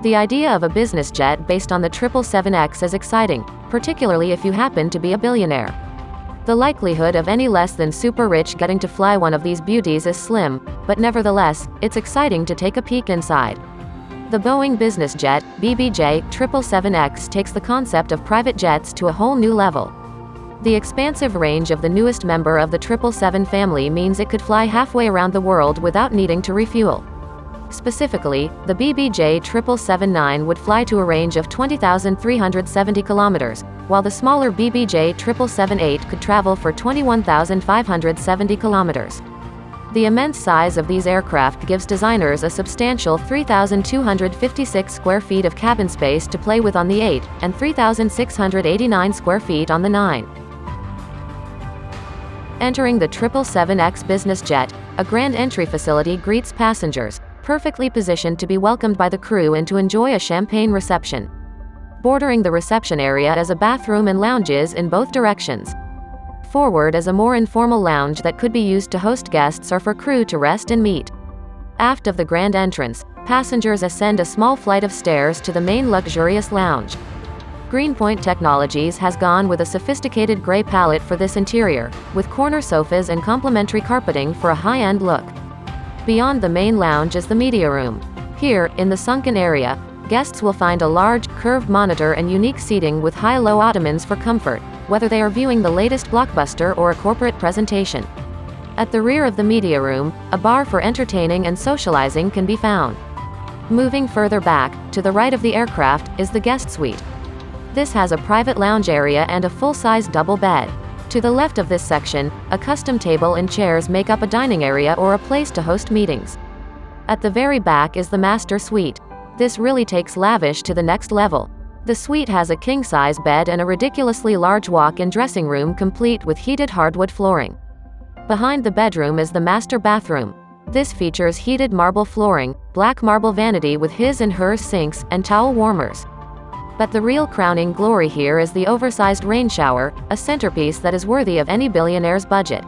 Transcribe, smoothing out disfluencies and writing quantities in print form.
The idea of a business jet based on the 777X is exciting, particularly if you happen to be a billionaire. The likelihood of any less than super rich getting to fly one of these beauties is slim, but nevertheless, it's exciting to take a peek inside. The Boeing Business Jet, BBJ 777X takes the concept of private jets to a whole new level. The expansive range of the newest member of the 777 family means it could fly halfway around the world without needing to refuel. Specifically, the BBJ 777-9 would fly to a range of 20,370 kilometers, while the smaller BBJ 777-8 could travel for 21,570 kilometers. The immense size of these aircraft gives designers a substantial 3,256 square feet of cabin space to play with on the 8, and 3,689 square feet on the 9. Entering the 777X business jet, a grand entry facility greets passengers, perfectly positioned to be welcomed by the crew and to enjoy a champagne reception. Bordering the reception area is a bathroom and lounges in both directions. Forward is a more informal lounge that could be used to host guests or for crew to rest and meet. Aft of the grand entrance, passengers ascend a small flight of stairs to the main luxurious lounge. Greenpoint Technologies has gone with a sophisticated gray palette for this interior, with corner sofas and complimentary carpeting for a high-end look. Beyond the main lounge is the media room. Here, in the sunken area, guests will find a large, curved monitor and unique seating with high-low ottomans for comfort, whether they are viewing the latest blockbuster or a corporate presentation. At the rear of the media room, a bar for entertaining and socializing can be found. Moving further back, to the right of the aircraft, is the guest suite. This has a private lounge area and a full-size double bed. To the left of this section, a custom table and chairs make up a dining area or a place to host meetings. At the very back is the master suite. This really takes lavish to the next level. The suite has a king-size bed and a ridiculously large walk-in dressing room complete with heated hardwood flooring. Behind the bedroom is the master bathroom. This features heated marble flooring, black marble vanity with his and hers sinks, and towel warmers. But the real crowning glory here is the oversized rain shower, a centerpiece that is worthy of any billionaire's budget.